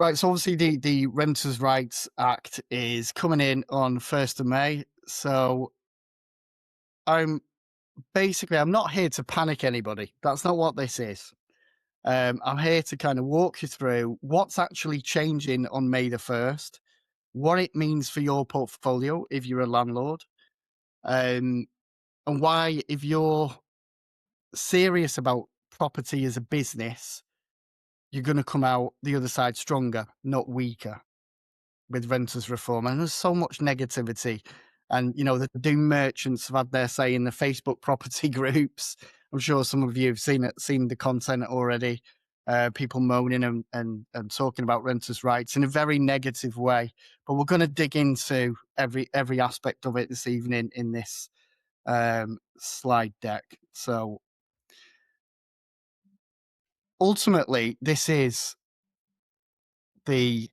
Right, so obviously the Renters' Rights Act is coming in on 1st of May. So I'm I'm not here to panic anybody. That's not what this is. I'm here to kind of walk you through what's actually changing on May the 1st, what it means for your portfolio if you're a landlord, um, and why, if you're serious about property as a business, you're going to come out the other side stronger, not weaker, with renters reform. And there's so much negativity. And, the doom merchants have had their say in the Facebook property groups. I'm sure some of you have seen the content already. People moaning and talking about renters' rights in a very negative way. But we're going to dig into every aspect of it this evening in this slide deck. So ultimately, this is the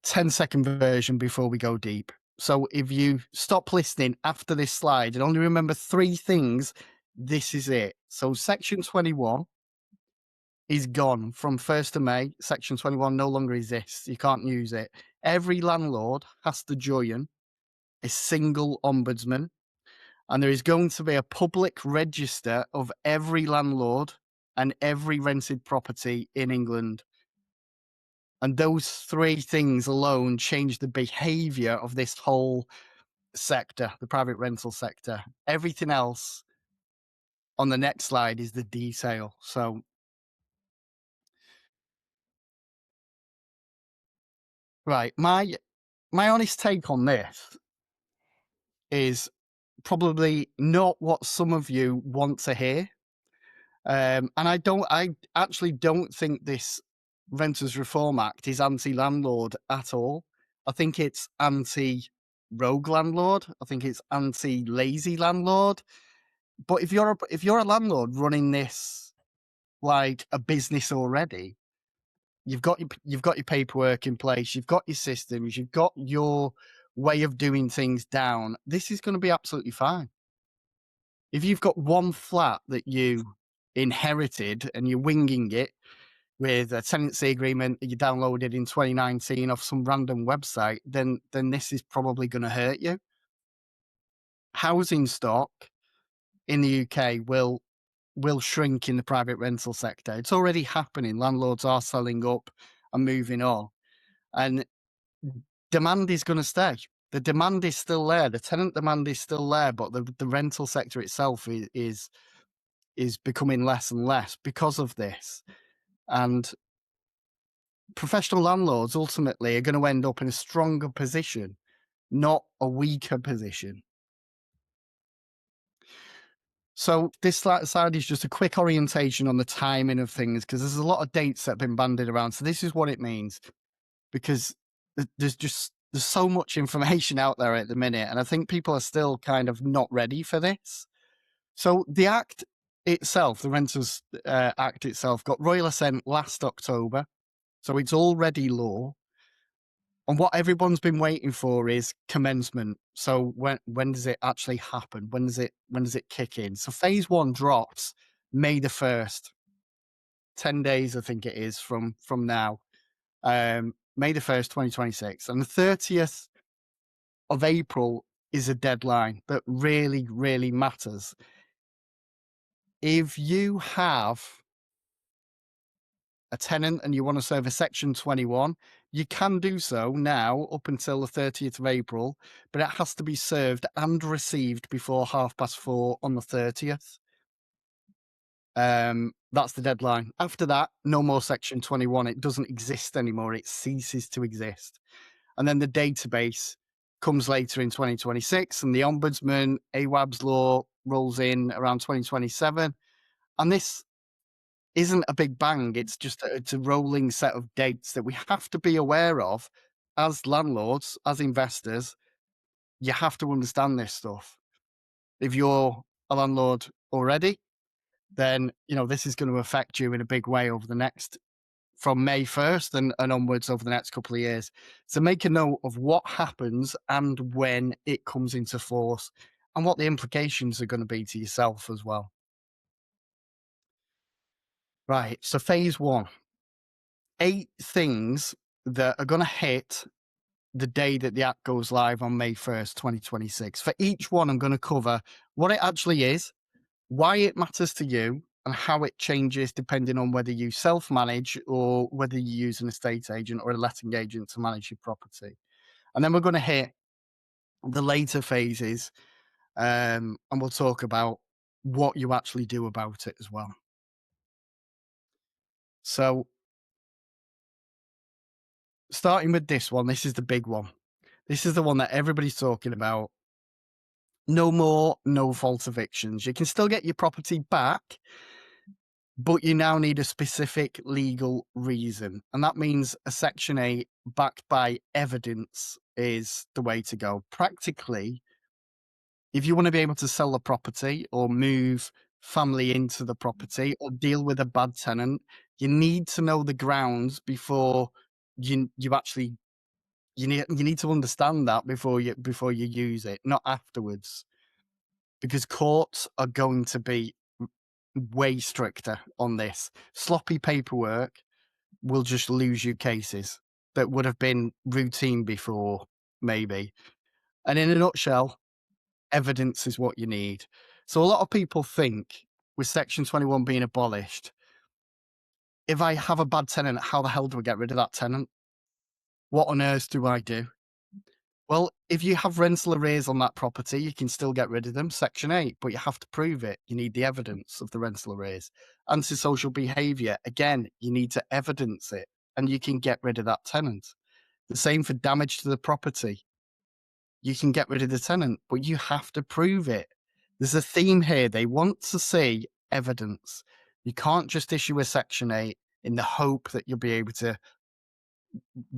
10-second version before we go deep. So if you stop listening after this slide and only remember three things, this is it. So Section 21 is gone from 1st of May. Section 21 no longer exists. You can't use it. Every landlord has to join a single ombudsman, and there is going to be a public register of every landlord and every rented property in England. And those three things alone change the behavior of this whole sector, the private rental sector. Everything else on the next slide is the detail. So, right, my honest take on this is probably not what some of you want to hear. And I actually don't think this Renters Reform Act is anti-landlord at all. I think it's anti-rogue landlord. I think it's anti-lazy landlord. But if you're a landlord running this like a business already, you've got your paperwork in place, you've got your systems, you've got your way of doing things down. This is going to be absolutely fine. If you've got one flat that you inherited and you're winging it with a tenancy agreement that you downloaded in 2019 off some random website, then this is probably going to hurt you. Housing stock in the UK will shrink in the private rental sector. It's already happening. Landlords are selling up and moving on, and demand is going to stay. The demand is still there. The tenant demand is still there, but the rental sector itself is becoming less and less because of this. And professional landlords ultimately are going to end up in a stronger position, not a weaker position. So this slide is just a quick orientation on the timing of things, because there's a lot of dates that have been bandied around. So this is what it means, because there's so much information out there at the minute, and I think people are still kind of not ready for this. So the Act itself, the Renters Act itself, got royal assent last October, so it's already law. And what everyone's been waiting for is commencement. So when does it actually happen? When does it kick in? So phase one drops May the 1st, 10 days, I think it is from now. May the 1st, 2026. And the 30th of April is a deadline that really, really matters. If you have a tenant and you want to serve a Section 21, you can do so now up until the 30th of April, but it has to be served and received before 4:30 on the 30th. That's the deadline. After that, no more Section 21. It doesn't exist anymore. It ceases to exist. And then the database comes later in 2026, and the Ombudsman, AWAB's law rolls in around 2027. And this isn't a big bang. It's just it's a rolling set of dates that we have to be aware of as landlords, as investors. You have to understand this stuff. If you're a landlord already, then this is going to affect you in a big way over the next from May 1st and onwards over the next couple of years. So make a note of what happens and when it comes into force and what the implications are going to be to yourself as well. Right. So phase one, 8 things that are going to hit the day that the app goes live on May 1st, 2026. For each one, I'm going to cover what it actually is, why it matters to you, and how it changes depending on whether you self-manage or whether you use an estate agent or a letting agent to manage your property. And then we're going to hit the later phases, and we'll talk about what you actually do about it as well. So, starting with this one, this is the big one. This is the one that everybody's talking about. No more no fault evictions. You can still get your property back, but you now need a specific legal reason. And that means a Section 8 backed by evidence is the way to go. Practically, if you want to be able to sell the property or move family into the property or deal with a bad tenant, you need to know the grounds before you actually you need to understand that before you use it, not afterwards, because courts are going to be way stricter on this. Sloppy paperwork will just lose you cases that would have been routine before, maybe. And in a nutshell, evidence is what you need. So a lot of people think, with Section 21 being abolished, if I have a bad tenant, how the hell do I get rid of that tenant? What on earth do I do? Well, if you have rental arrears on that property, you can still get rid of them, Section 8, but you have to prove it. You need the evidence of the rental arrears. Antisocial behaviour, again, you need to evidence it, and you can get rid of that tenant. The same for damage to the property. You can get rid of the tenant, but you have to prove it. There's a theme here. They want to see evidence. You can't just issue a Section 8 in the hope that you'll be able to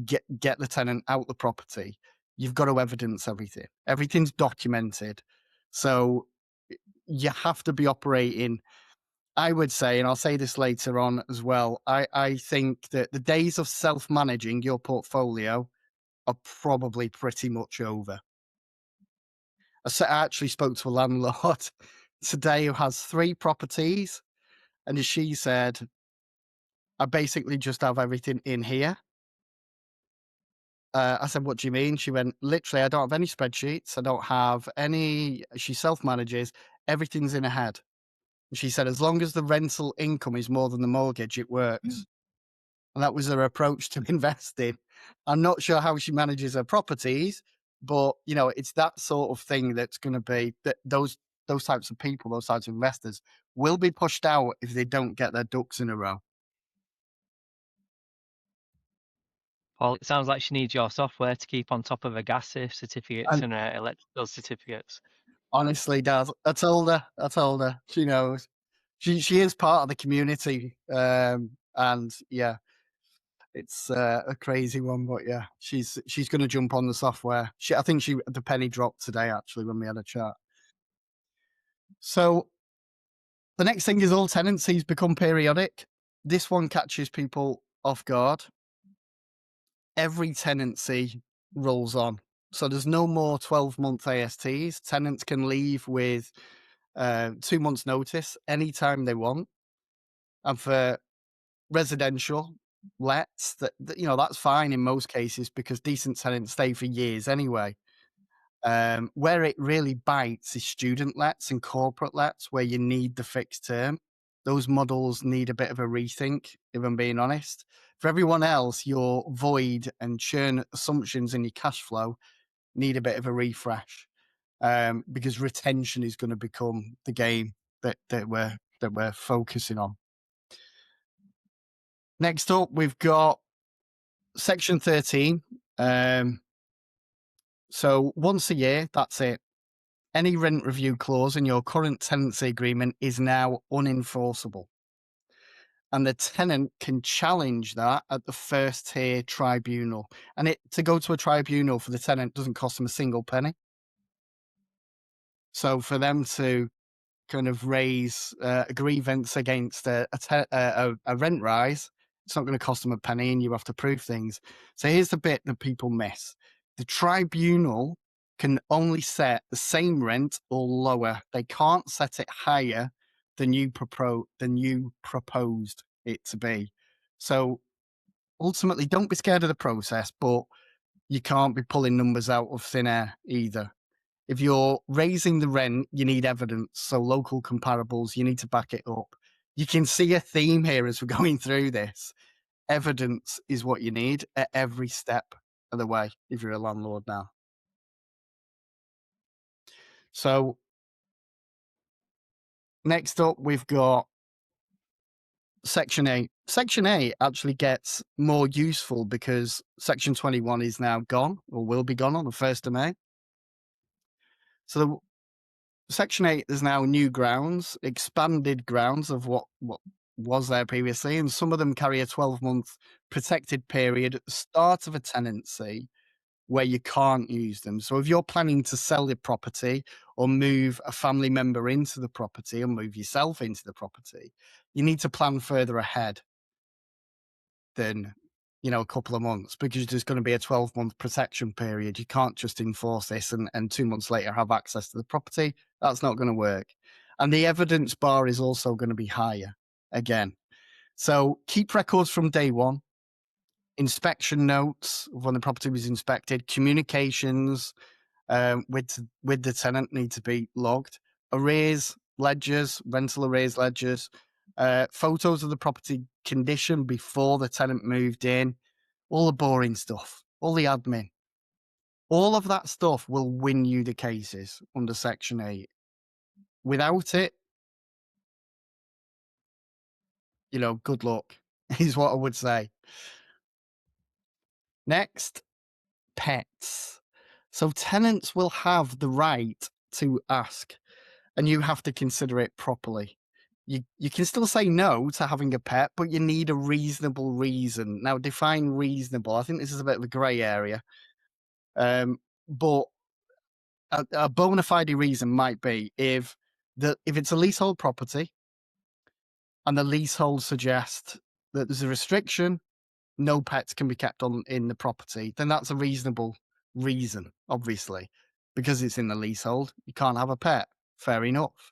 get the tenant out the property. You've got to evidence everything. Everything's documented. So you have to be operating, I would say, and I'll say this later on as well, I think that the days of self-managing your portfolio are probably pretty much over. I actually spoke to a landlord today who has 3 properties, and she said, I basically just have everything in here. I said, what do you mean? She went, literally, I don't have any spreadsheets. I don't have any, she self-manages, everything's in her head. She said, as long as the rental income is more than the mortgage, it works. And that was her approach to investing. I'm not sure how she manages her properties, but it's that sort of thing that's going to be that those types of people, those types of investors will be pushed out if they don't get their ducks in a row. Well, it sounds like she needs your software to keep on top of her gas safe certificates And and her electrical certificates. honestly, Dad, I told her, she knows. She is part of the community. And yeah, it's a crazy one, but yeah, she's going to jump on the software. I think the penny dropped today actually when we had a chat. So the next thing is all tenancies become periodic. This one catches people off guard. Every tenancy rolls on. So there's no more 12-month ASTs. Tenants can leave with 2 months notice anytime they want. And for residential lets, that's fine in most cases because decent tenants stay for years anyway. Where it really bites is student lets and corporate lets, where you need the fixed term. Those models need a bit of a rethink, if I'm being honest. For everyone else, your void and churn assumptions in your cash flow need a bit of a refresh, because retention is going to become the game that we're focusing on. Next up, we've got Section 13. So once a year, that's it. Any rent review clause in your current tenancy agreement is now unenforceable. And the tenant can challenge that at the first tier tribunal. And to go to a tribunal for the tenant doesn't cost them a single penny. So for them to kind of raise a grievance against a rent rise, it's not going to cost them a penny, and you have to prove things. So here's the bit that people miss. The tribunal can only set the same rent or lower. They can't set it higher than you proposed it to be. So ultimately, don't be scared of the process, but you can't be pulling numbers out of thin air either. If you're raising the rent, you need evidence. So local comparables, you need to back it up. You can see a theme here as we're going through this. Evidence is what you need at every step of the way if you're a landlord now. So next up, we've got Section 8. Section 8 actually gets more useful because Section 21 is now gone or will be gone on the 1st of May. So Section 8 is now new grounds, expanded grounds of what was there previously, and some of them carry a 12-month protected period at the start of a tenancy where you can't use them. So if you're planning to sell the property or move a family member into the property or move yourself into the property, you need to plan further ahead than, a couple of months because there's going to be a 12-month protection period. You can't just enforce this and 2 months later have access to the property. That's not going to work. And the evidence bar is also going to be higher again. So keep records from day one, inspection notes of when the property was inspected, communications with the tenant need to be logged, arrears ledgers, rental arrears ledgers, photos of the property condition before the tenant moved in, all the boring stuff, all the admin. All of that stuff will win you the cases under Section 8. Without it, good luck, is what I would say. Next, pets. So tenants will have the right to ask, and you have to consider it properly. You can still say no to having a pet, but you need a reasonable reason. Now, define reasonable. I think this is a bit of a grey area, but a bona fide reason might be if it's a leasehold property and the leasehold suggests that there's a restriction, no pets can be kept on in the property, then that's a reasonable reason, obviously, because it's in the leasehold. You can't have a pet. Fair enough.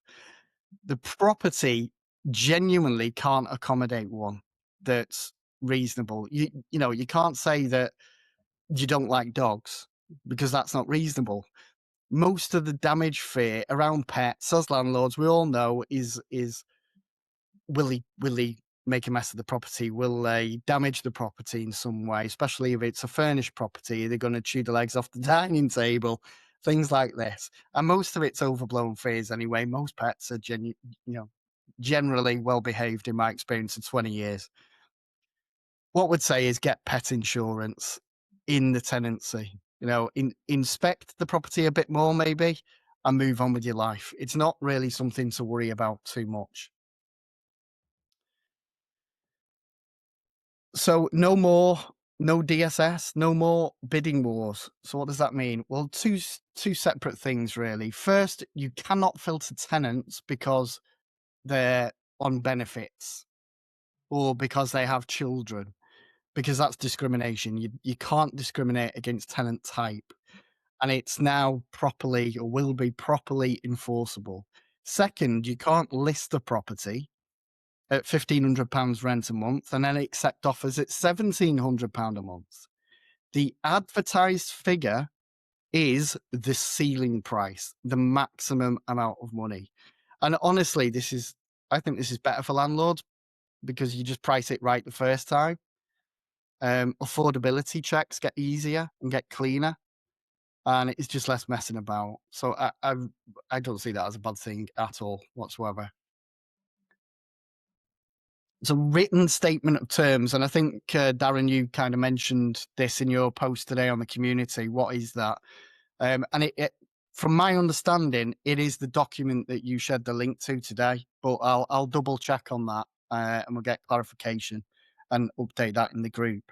The property genuinely can't accommodate one that's reasonable. You can't say that you don't like dogs because that's not reasonable. Most of the damage fear around pets as landlords, we all know, is will he make a mess of the property? Will they damage the property in some way? Especially if it's a furnished property, they're going to chew the legs off the dining table, things like this. And most of it's overblown fears anyway. Most pets are generally well behaved in my experience of 20 years. What would say is get pet insurance in the tenancy. Inspect the property a bit more maybe and move on with your life. It's not really something to worry about too much. So no DSS, no more bidding wars. So what does that mean? Well, two separate things really. First, you cannot filter tenants because they're on benefits or because they have children, because that's discrimination. You can't discriminate against tenant type, and it's now properly or will be properly enforceable. Second, you can't list a property at £1,500 rent a month and then accept offers at £1,700 a month. The advertised figure is the ceiling price, the maximum amount of money. And honestly, I think this is better for landlords because you just price it right the first time. Affordability checks get easier and get cleaner, and it's just less messing about. So I don't see that as a bad thing at all whatsoever. It's a written statement of terms, and I think Darren, you kind of mentioned this in your post today on the community. What is that? And from my understanding, it is the document that you shared the link to today. But I'll double check on that, and we'll get clarification and update that in the group.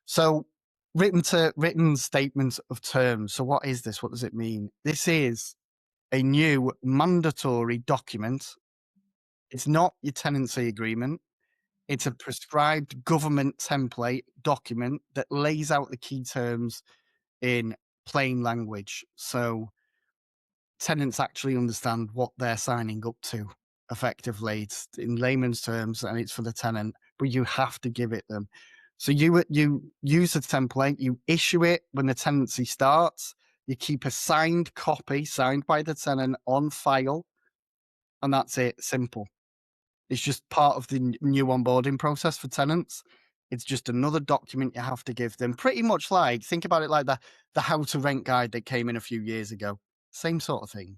So written statements of terms. So what is this? What does it mean? This is a new mandatory document. It's not your tenancy agreement. It's a prescribed government template document that lays out the key terms in plain language. So tenants actually understand what they're signing up to effectively. It's in layman's terms and it's for the tenant, but you have to give it them. So you use a template, you issue it when the tenancy starts, you keep a signed copy, signed by the tenant on file, and that's it. Simple. It's just part of the new onboarding process for tenants. It's just another document you have to give them. Pretty much like, think about it like the how to rent guide that came in a few years ago. Same sort of thing.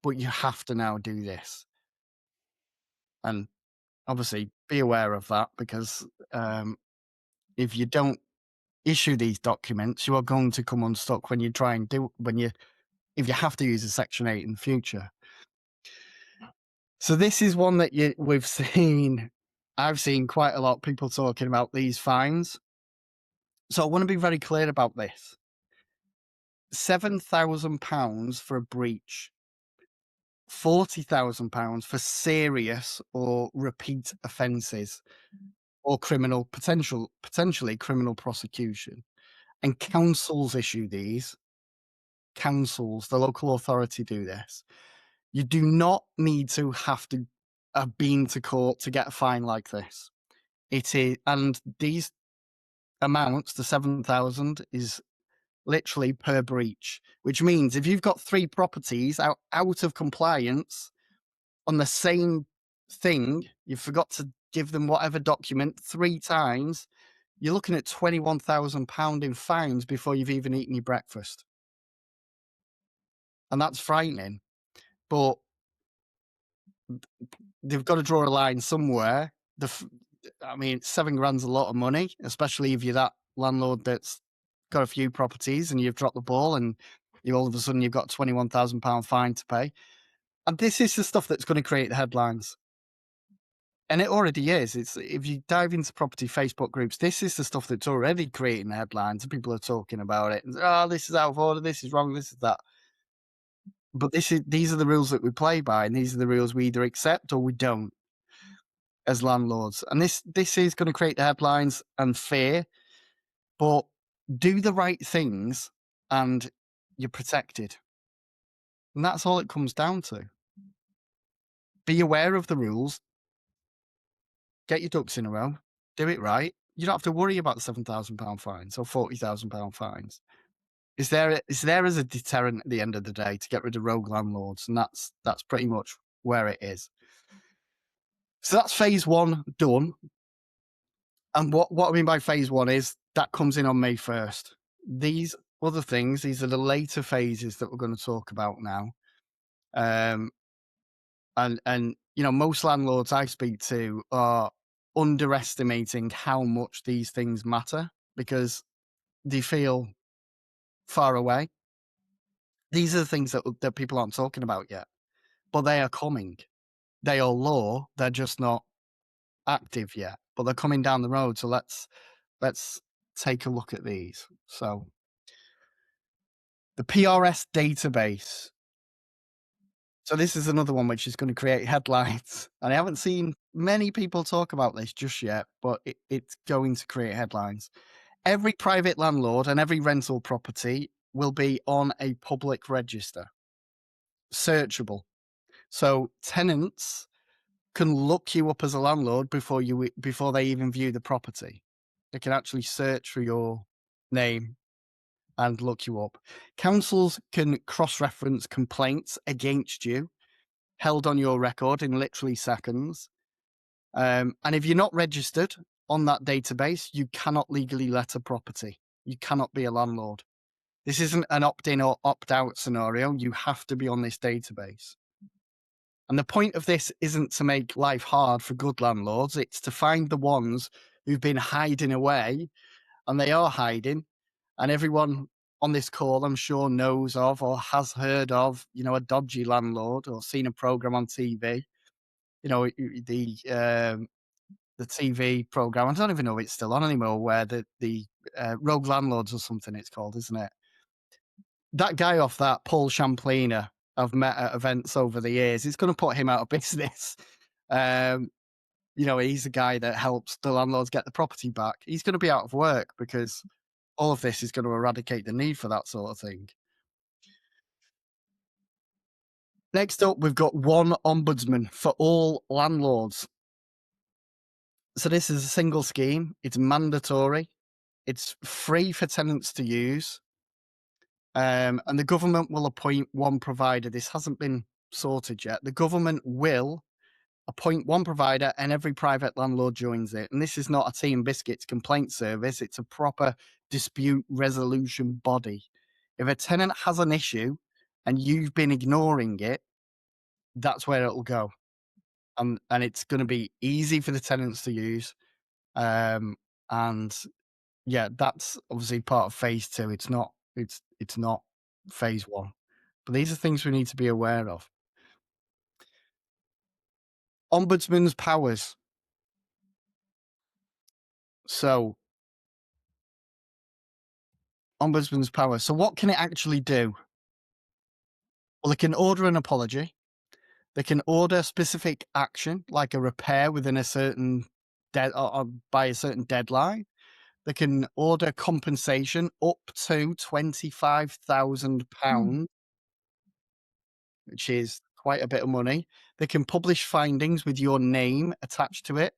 But you have to now do this. And obviously be aware of that, because if you don't issue these documents, you are going to come unstuck when you try and do when you if you have to use a Section 8 in the future. So this is one that we've seen. I've seen quite a lot of people talking about these fines. So I want to be very clear about this. £7,000 for a breach, £40,000 for serious or repeat offences or potentially criminal prosecution. And councils issue these. Councils, the local authority, do this. You do not need to have to have been to court to get a fine like this. It is, and these amounts, the 7,000, is literally per breach, which means if you've got 3 properties out of compliance on the same thing, you forgot to give them whatever document 3 times, you're looking at £21,000 in fines before you've even eaten your breakfast. And that's frightening. But they've got to draw a line somewhere. I mean, 7 grand's a lot of money, especially if you're that landlord that's got a few properties and you've dropped the ball and you all of a sudden you've got £21,000 fine to pay. And this is the stuff that's going to create the headlines. And it already is. It's, if you dive into property Facebook groups, this is the stuff that's already creating the headlines, and people are talking about it. Oh, this is out of order. This is wrong. This is that. But these are the rules that we play by, and these are the rules we either accept or we don't as landlords. And this is going to create the headlines and fear, but do the right things and you're protected. And that's all it comes down to. Be aware of the rules, get your ducks in a row, do it right. You don't have to worry about the £7,000 fines or £40,000 fines. It's there as a deterrent at the end of the day to get rid of rogue landlords, and that's pretty much where it is. So that's phase 1 done. And what I mean by phase 1 is that comes in on May 1st. These other things, these are the later phases that we're going to talk about now. And you know, most landlords I speak to are underestimating how much these things matter because they feel far away. These are the things that people aren't talking about yet, but they are coming. They are law. They're just not active yet, but they're coming down the road. So let's take a look at these. So the PRS database. So this is another one which is going to create headlines. And I haven't seen many people talk about this just yet, but it's going to create headlines. Every private landlord and every rental property will be on a public register, searchable. So tenants can look you up as a landlord before they even view the property. They can actually search for your name and look you up. Councils can cross-reference complaints against you, held on your record in literally seconds. And if you're not registered on that database, you cannot legally let a property. You cannot be a landlord. This isn't an opt-in or opt-out scenario. You have to be on this database. And the point of this isn't to make life hard for good landlords. It's to find the ones who've been hiding away, and they are hiding. And everyone on this call, I'm sure, knows of or has heard of, you know, a dodgy landlord or seen a program on TV. You know, the TV program. I don't even know if it's still on anymore. Where the Rogue Landlords or something it's called, isn't it? That guy off that, Paul Champlina, I've met at events over the years. It's going to put him out of business. You know, he's the guy that helps the landlords get the property back. He's going to be out of work because all of this is going to eradicate the need for that sort of thing. Next up, we've got one ombudsman for all landlords. So this is a single scheme. It's mandatory. It's free for tenants to use. And the government will appoint one provider. This hasn't been sorted yet. The government will appoint one provider and every private landlord joins it. And this is not a tea and biscuits complaint service. It's a proper dispute resolution body. If a tenant has an issue and you've been ignoring it, that's where it'll go. And it's going to be easy for the tenants to use. Um, and yeah, that's obviously part of phase two. It's not phase one. But these are things we need to be aware of. Ombudsman's powers. So, ombudsman's powers. So, what can it actually do? Well, it can order an apology. They can order specific action, like a repair within a certain or by a certain deadline. They can order compensation up to £25,000, which is quite a bit of money. They can publish findings with your name attached to it.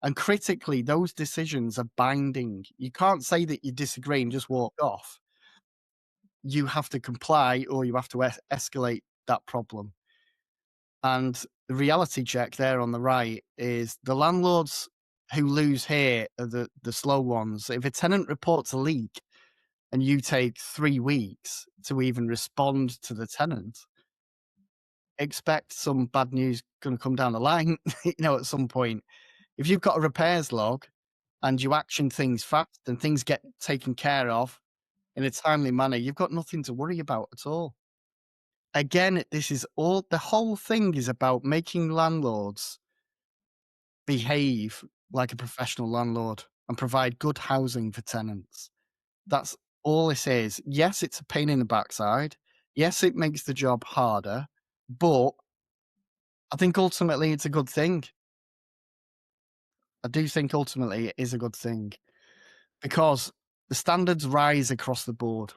And critically, those decisions are binding. You can't say that you disagree and just walk off. You have to comply or you have to escalate that problem. And the reality check there on the right is the landlords who lose here are the slow ones. If a tenant reports a leak and you take 3 weeks to even respond to the tenant, expect some bad news going to come down the line, at some point. If you've got a repairs log and you action things fast and things get taken care of in a timely manner, you've got nothing to worry about at all. Again, this is all the whole thing is about making landlords behave like a professional landlord and provide good housing for tenants. That's all this is. Yes, it's a pain in the backside. Yes, it makes the job harder, but I think ultimately it's a good thing. I do think ultimately it is a good thing because the standards rise across the board.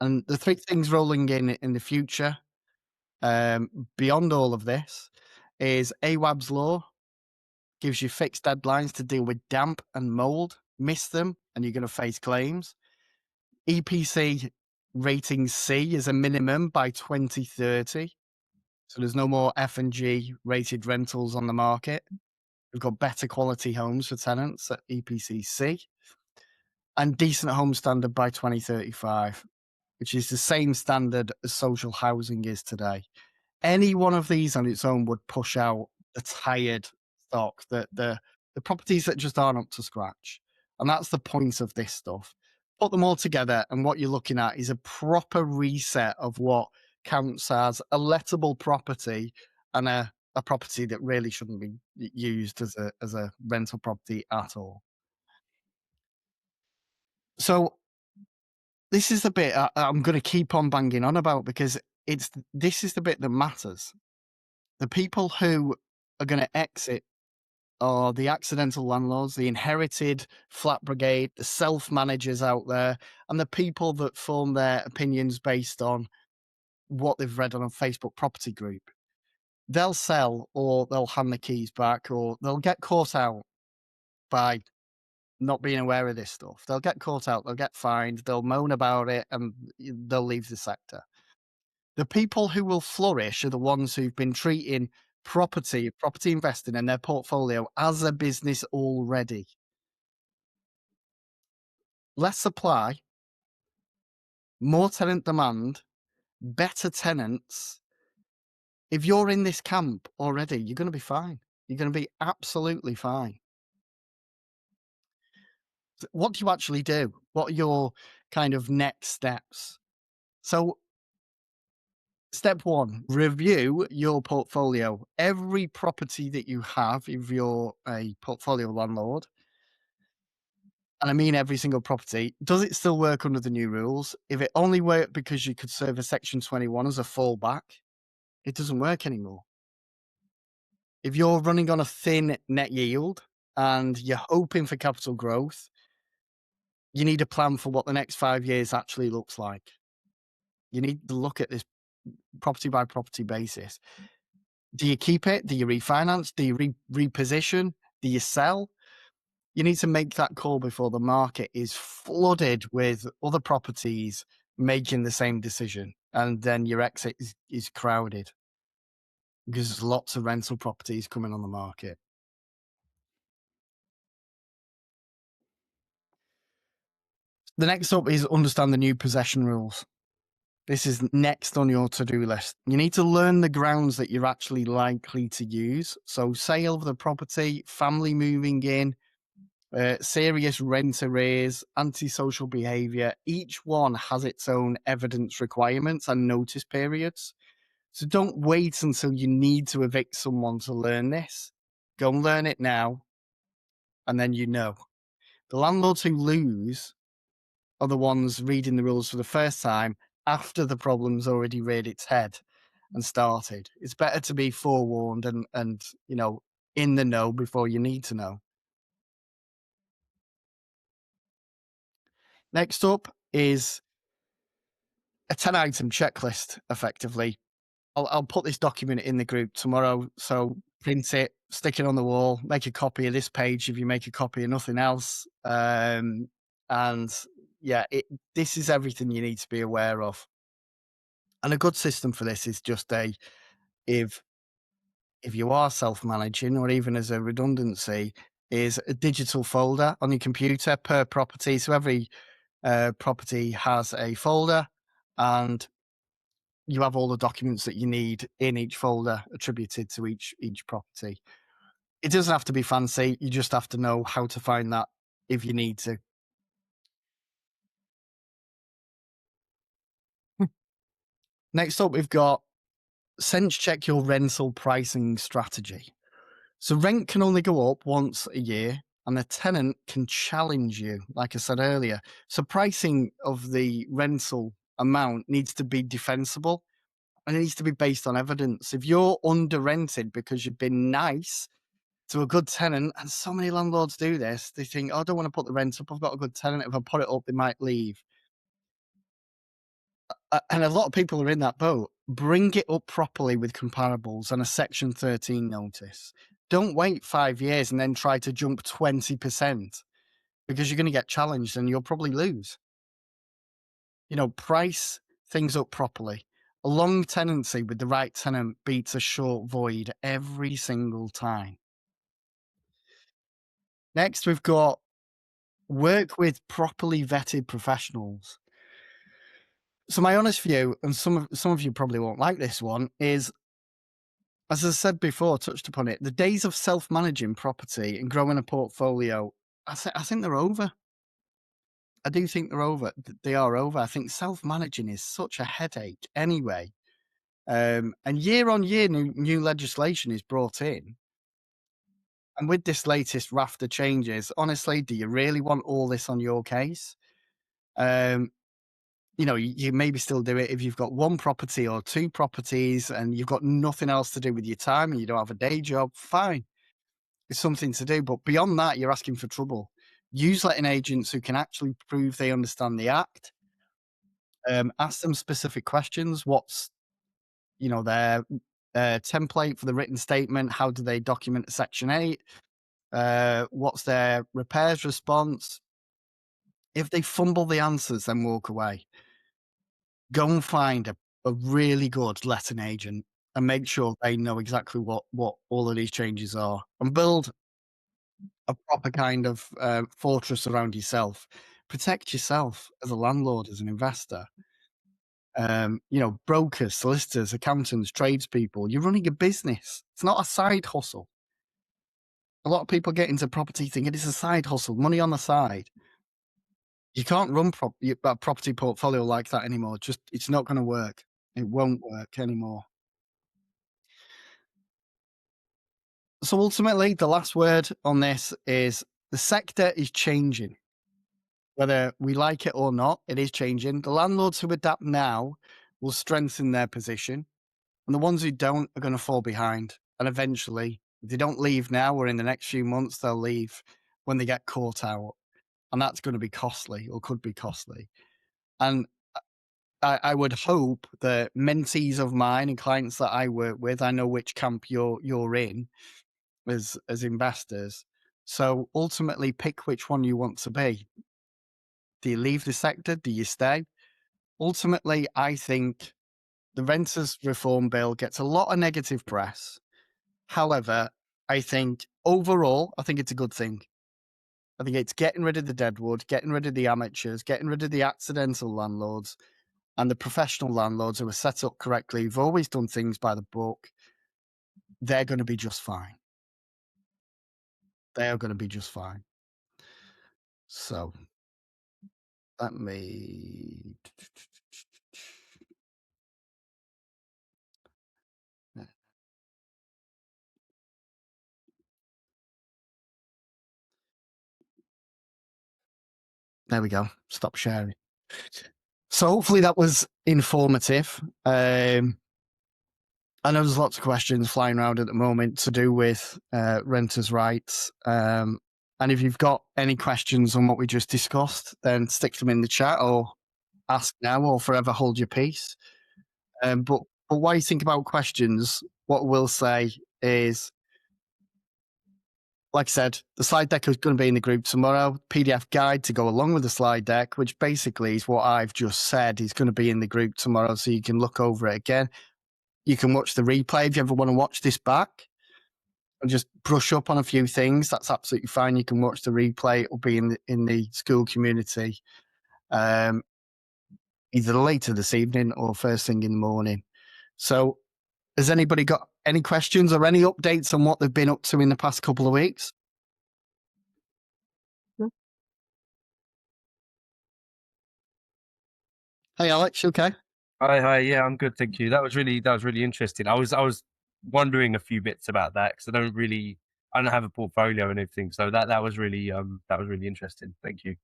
And the three things rolling in the future, beyond all of this, is AWAB's law gives you fixed deadlines to deal with damp and mold. Miss them, and you're going to face claims. EPC rating C is a minimum by 2030. So there's no more F and G rated rentals on the market. We've got better quality homes for tenants at EPC C and decent home standard by 2035, which is the same standard as social housing is today. Any one of these on its own would push out the tired stock, the properties that just aren't up to scratch. And that's the point of this stuff. Put them all together, and what you're looking at is a proper reset of what counts as a lettable property and a property that really shouldn't be used as a rental property at all. So this is the bit I'm going to keep on banging on about because this is the bit that matters. The people who are going to exit are the accidental landlords, the inherited flat brigade, the self-managers out there, and the people that form their opinions based on what they've read on a Facebook property group. They'll sell or they'll hand the keys back or they'll get caught out by not being aware of this stuff. They'll get caught out, they'll get fined, they'll moan about it, and they'll leave the sector. The people who will flourish are the ones who've been treating property investing in their portfolio as a business already. Less supply, more tenant demand, better tenants. If you're in this camp already, you're going to be fine. You're going to be absolutely fine. What do you actually do? What are your kind of next steps? So, step one, review your portfolio. Every property that you have, if you're a portfolio landlord, and I mean every single property, does it still work under the new rules? If it only worked because you could serve a Section 21 as a fallback, it doesn't work anymore. If you're running on a thin net yield and you're hoping for capital growth, you need a plan for what the next 5 years actually looks like. You need to look at this property by property basis. Do you keep it? Do you refinance? Do you reposition? Do you sell? You need to make that call before the market is flooded with other properties making the same decision. And then your exit is crowded because there's lots of rental properties coming on the market. The next up is understand the new possession rules. This is next on your to-do list. You need to learn the grounds that you're actually likely to use. So sale of the property, family moving in, serious rent arrears, antisocial behaviour. Each one has its own evidence requirements and notice periods. So don't wait until you need to evict someone to learn this. Go and learn it now, and then you know. The landlords who lose are the ones reading the rules for the first time after the problem's already reared its head and started. It's better to be forewarned and in the know before you need to know. Next up is a 10-item checklist, effectively. I'll put this document in the group tomorrow. So print it, stick it on the wall, make a copy of this page if you make a copy of nothing else. And yeah, this is everything you need to be aware of. And a good system for this is just if you are self-managing or even as a redundancy, is a digital folder on your computer per property. So every property has a folder, and you have all the documents that you need in each folder attributed to each property. It doesn't have to be fancy. You just have to know how to find that if you need to. Next up, we've got sense check your rental pricing strategy. So rent can only go up once a year, and the tenant can challenge you, like I said earlier. So pricing of the rental amount needs to be defensible, and it needs to be based on evidence. If you're under rented because you've been nice to a good tenant, and so many landlords do this, they think, oh, I don't want to put the rent up. I've got a good tenant. If I put it up, they might leave. And a lot of people are in that boat. Bring it up properly with comparables and a Section 13 notice. Don't wait 5 years and then try to jump 20% because you're going to get challenged and you'll probably lose. Price things up properly. A long tenancy with the right tenant beats a short void every single time. Next, we've got work with properly vetted professionals. So my honest view, and some of you probably won't like this one, is, as I said before, touched upon it, the days of self-managing property and growing a portfolio, I think they're over. I do think they're over. They are over. I think self-managing is such a headache anyway. And year on year, new legislation is brought in. And with this latest raft of changes, honestly, do you really want all this on your case? Um, you maybe still do it if you've got one property or two properties and you've got nothing else to do with your time and you don't have a day job. Fine. It's something to do. But beyond that, you're asking for trouble. Use letting agents who can actually prove they understand the act. Ask them specific questions. What's, their template for the written statement? How do they document Section 8? What's their repairs response? If they fumble the answers, then walk away. Go and find a really good letting agent and make sure they know exactly what all of these changes are, and build a proper kind of fortress around yourself. Protect yourself as a landlord, as an investor. Brokers, solicitors, accountants, tradespeople. You're running a business. It's not a side hustle. A lot of people get into property thinking it's a side hustle, money on the side. You can't run a property portfolio like that anymore. It's not going to work. It won't work anymore. So ultimately, the last word on this is the sector is changing. Whether we like it or not, it is changing. The landlords who adapt now will strengthen their position, and the ones who don't are going to fall behind. And eventually, if they don't leave now or in the next few months, they'll leave when they get caught out. And that's going to be costly, or could be costly. And I would hope that mentees of mine and clients that I work with, I know which camp you're in as investors, So ultimately, pick which one you want to be. Do you leave the sector? Do you stay? Ultimately, I think the renters reform bill gets a lot of negative press. However, I think overall, I think it's a good thing. I think it's getting rid of the deadwood, getting rid of the amateurs, getting rid of the accidental landlords, and the professional landlords who are set up correctly, who've always done things by the book. They're going to be just fine. They are going to be just fine. So let me. There we go. Stop sharing. So hopefully that was informative. I know there's lots of questions flying around at the moment to do with renters' rights. And if you've got any questions on what we just discussed, then stick them in the chat or ask now or forever hold your peace. But while you think about questions, what we'll say is, like I said, the slide deck is going to be in the group tomorrow. PDF guide to go along with the slide deck, which basically is what I've just said, is going to be in the group tomorrow, so you can look over it again. You can watch the replay if you ever want to watch this back and just brush up on a few things. That's absolutely fine. You can watch the replay. It'll be in the school community, either later this evening or first thing in the morning. So, has anybody got any questions or any updates on what they've been up to in the past couple of weeks? Hey, Alex, you okay? Hi. Yeah, I'm good, thank you. That was really interesting. I was wondering a few bits about that because I don't have a portfolio and everything. So that was really interesting. Thank you.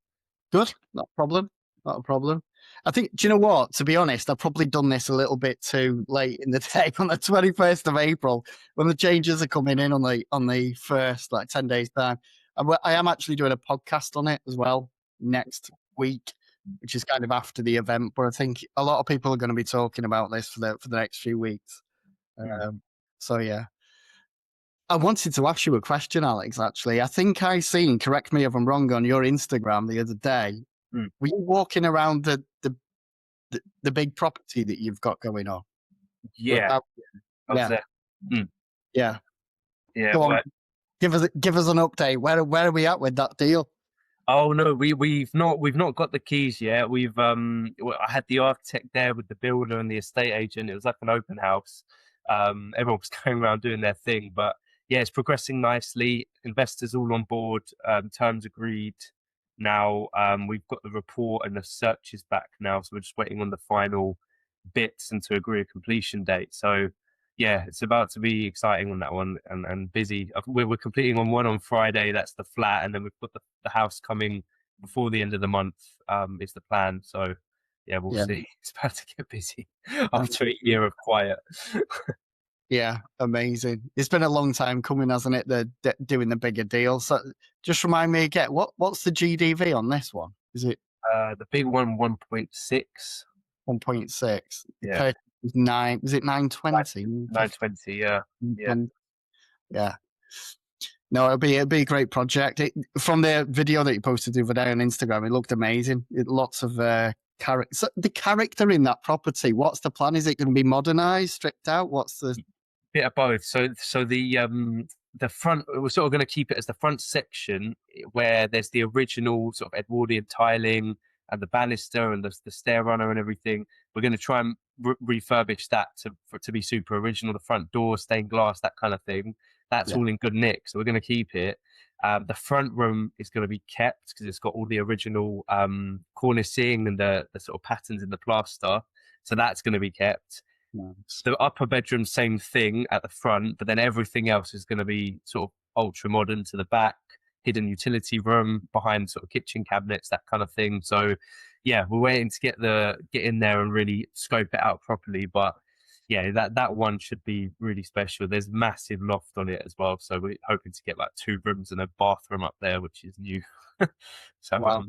Good. Not a problem. Not a problem. I think, do you know what? To be honest, I've probably done this a little bit too late in the day on the 21st of April when the changes are coming in on the first, like 10 days time. I am actually doing a podcast on it as well next week, which is kind of after the event. But I think a lot of people are going to be talking about this for the next few weeks. Mm, So yeah. I wanted to ask you a question, Alex, actually. I think I seen, correct me if I'm wrong, on your Instagram the other day. mm. Were you walking around the big property that you've got going on? Well, Yeah, I was yeah, there. Mm, yeah. yeah. Go on, Well, give us an update. Where are we at with that deal? oh no, we've not got the keys yet. I had the architect there with the builder and the estate agent. It was like an open house. Everyone was going around doing their thing, but yeah, it's progressing nicely. Investors all on board. Terms agreed. Now we've got the report and the searches back now, so we're just waiting on the final bits and to agree a completion date. So yeah, it's about to be exciting on that one and busy. We're completing on one on Friday. That's the flat, and then we've got the house coming before the end of the month. Is the plan. So yeah, we'll Yeah, see. It's about to get busy after a amazing. year of quiet. Yeah, amazing. It's been a long time coming, hasn't it? Doing the bigger deal. So just remind me again, what's the GDV on this one? Is it The big one, 1.6. 1.6? The Yeah, purchase was nine. Was it 920? 920. Yeah, yeah. Yeah. No, it'll be a great project. From the video that you posted the other day on Instagram, it looked amazing. Lots of character. So the character in that property. What's the plan? Is it going to be modernized, stripped out? What's the Bit of both. So the front, we're sort of going to keep it as the front section where there's the original sort of Edwardian tiling and the banister and the stair runner and everything. We're going to try and refurbish that to be super original. The front door, stained glass, that kind of thing. That's yeah, all in good nick. So we're going to keep it. The front room is going to be kept because it's got all the original cornicing and the sort of patterns in the plaster. So that's going to be kept. nice. The upper bedroom, same thing at the front, but then everything else is going to be sort of ultra modern to the back, hidden utility room behind sort of kitchen cabinets, that kind of thing. So yeah, we're waiting to get in there and really scope it out properly. But yeah, that one should be really special. There's massive loft on it as well, so we're hoping to get like two rooms and a bathroom up there, which is new. So Wow.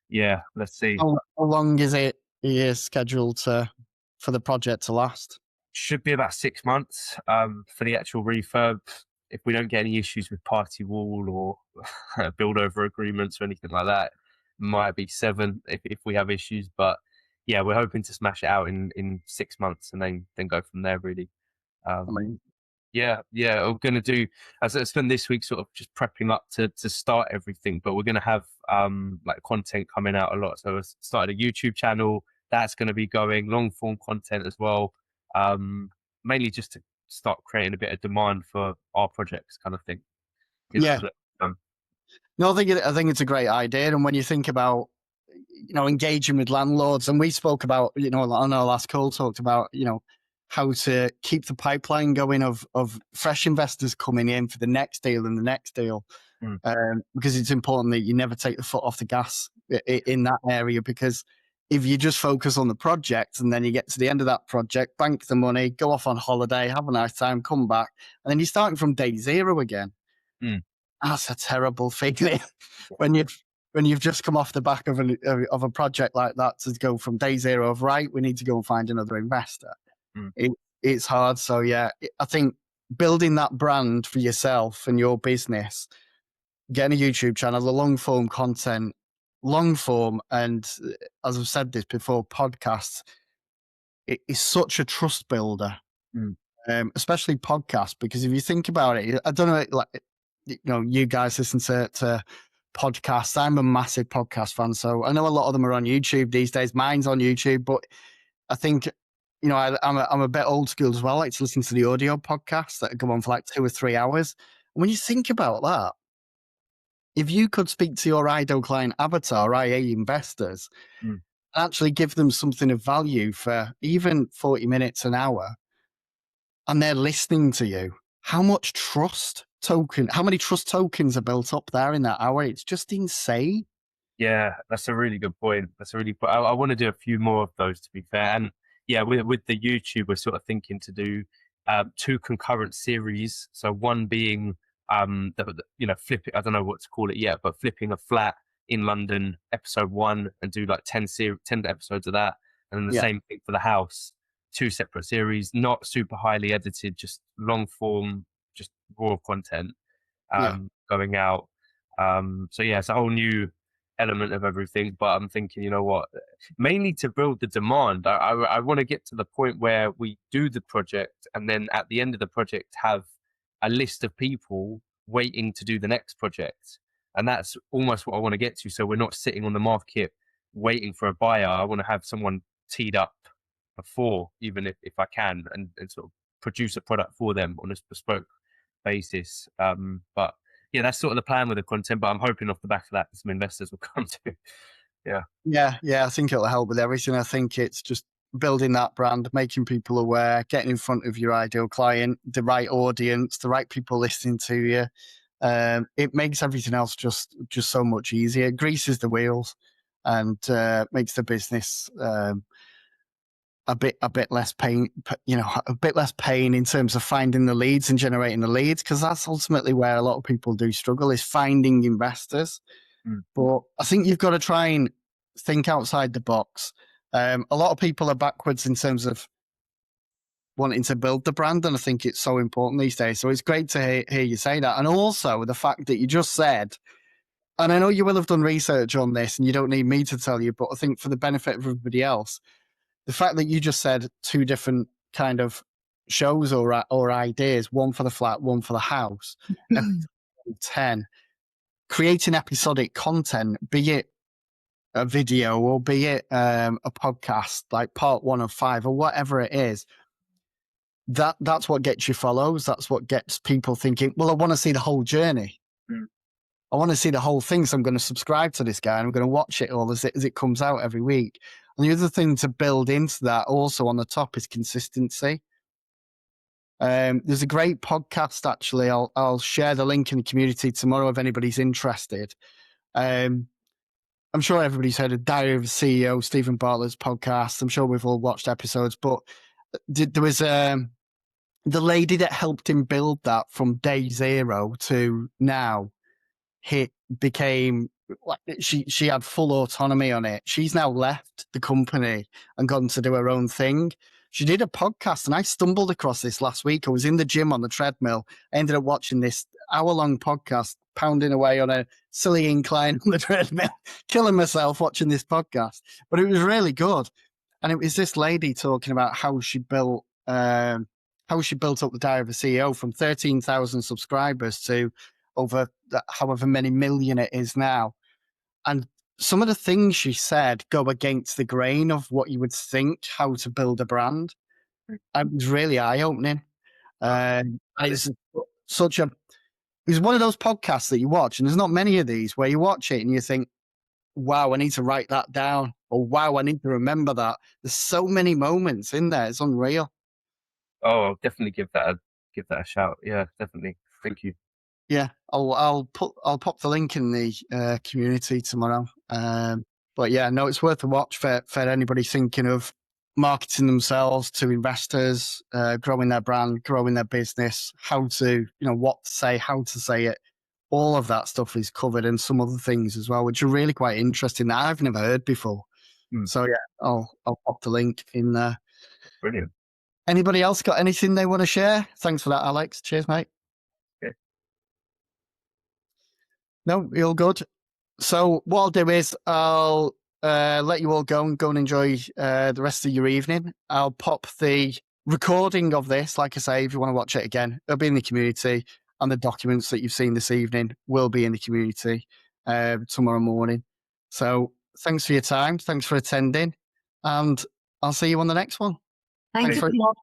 yeah, let's see. How long is it? Is scheduled for the project to last? Should be about 6 months for the actual refurb. if we don't get any issues with party wall or build over agreements or anything like that, might be 7 if we have issues. But yeah, we're hoping to smash it out in 6 months and then go from there really. I Um, mean, yeah, we're gonna do. As I spend this week sort of just prepping up to start everything, but we're gonna have like content coming out a lot. So I started a YouTube channel that's gonna be going long form content as well. Mainly just to start creating a bit of demand for our projects, kind of thing. yeah. Um, No, I think it's a great idea. And when you think about, engaging with landlords, and we spoke about, on our last call, talked about, how to keep the pipeline going of fresh investors coming in for the next deal and the next deal. mm, Because it's important that you never take the foot off the gas in that area, because if you just focus on the project and then you get to the end of that project, bank the money, go off on holiday, have a nice time, come back, and then you're starting from day zero again. mm, That's a terrible feeling when you've just come off the back of a project like that, to go from day zero of, right, we need to go and find another investor. mm. It's hard. So yeah, I think building that brand for yourself and your business, getting a YouTube channel, the long form content, long form, and as I've said this before, podcasts, it is such a trust builder. Mm. Especially podcasts, because if you think about it, I don't know, like, you guys listen to podcasts. I'm a massive podcast fan, so I know a lot of them are on YouTube these days. Mine's on YouTube, but I think, I'm a bit old school as well. I like to listen to the audio podcasts that go on for like 2 or 3 hours. And when you think about that, if you could speak to your ideal client avatar, i.e. investors, Mm. and actually give them something of value for even 40 minutes, an hour, and they're listening to you, how many trust tokens are built up there in that hour? It's just insane. Yeah, that's a really good point. I want to do a few more of those, to be fair. And yeah, with the YouTube, we're sort of thinking to do 2 concurrent series. So one being flipping. I don't know what to call it yet, but flipping a flat in London, episode 1, and do like 10 episodes of that, and then the Yeah, same thing for the house. 2 separate series, not super highly edited, just long form, just raw content yeah, going out. So yeah, it's a whole new element of everything. But I'm thinking, you know what? Mainly to build the demand. I want to get to the point where we do the project, and then at the end of the project, have a list of people waiting to do the next project. And that's almost what I want to get to. So we're not sitting on the market waiting for a buyer. I want to have someone teed up before, even if I can, and sort of produce a product for them on a bespoke basis. But yeah, that's sort of the plan with the content. But I'm hoping off the back of that, some investors will come to. Yeah. yeah. I think it'll help with everything. I think it's just building that brand, making people aware, getting in front of your ideal client, the right audience, the right people listening to you. It makes everything else just so much easier. It greases the wheels, and makes the business a bit less pain, a bit less pain in terms of finding the leads and generating the leads, because that's ultimately where a lot of people do struggle, is finding investors. Mm, But I think you've got to try and think outside the box. A lot of people are backwards in terms of wanting to build the brand, and I think it's so important these days. So it's great to hear you say that. And also the fact that you just said, and I know you will have done research on this and you don't need me to tell you, but I think for the benefit of everybody else, the fact that you just said 2 different kind of shows or ideas, one for the flat, one for the house, episode 10, creating episodic content, be it a video or be it a podcast, like part 1 of 5 or whatever it is, that's what gets you follows. That's what gets people thinking, well, I want to see the whole journey. mm, I want to see the whole thing. So I'm going to subscribe to this guy and I'm going to watch it all as it comes out every week. And the other thing to build into that also on the top is consistency. There's a great podcast, actually. I'll share the link in the community tomorrow if anybody's interested. I'm sure everybody's heard of Diary of a CEO, Stephen Bartlett's podcast. I'm sure we've all watched episodes, but there was the lady that helped him build that from day zero to now. Became like, she had full autonomy on it. She's now left the company and gone to do her own thing. she did a podcast, and I stumbled across this last week. I was in the gym on the treadmill. I ended up watching this hour-long podcast, pounding away on a silly incline on the treadmill, killing myself watching this podcast. But it was really good. And it was this lady talking about how she built up the Diary of a CEO from 13,000 subscribers to over however many million it is now. And some of the things she said go against the grain of what you would think how to build a brand. It was really eye-opening. It's such a. It was one of those podcasts that you watch, and there's not many of these where you watch it and you think, "Wow, I need to write that down," or "Wow, I need to remember that." There's so many moments in there; it's unreal. Oh, I'll definitely give that a shout. Yeah, definitely. Thank you. Yeah, I'll pop the link in the community tomorrow. But yeah, no, it's worth a watch for anybody thinking of marketing themselves to investors, growing their brand, growing their business, how to, what to say, how to say it. All of that stuff is covered, and some other things as well, which are really quite interesting that I've never heard before. So yeah, I'll pop the link in there. Brilliant. Anybody else got anything they want to share? Thanks for that, Alex. Cheers, mate. Okay. No, you're all good. So what I'll do is I'll let you all go and enjoy the rest of your evening. I'll pop the recording of this, like I say, if you want to watch it again, it'll be in the community, and the documents that you've seen this evening will be in the community tomorrow morning. So thanks for your time. Thanks for attending, and I'll see you on the next one. Thank Thanks you. very-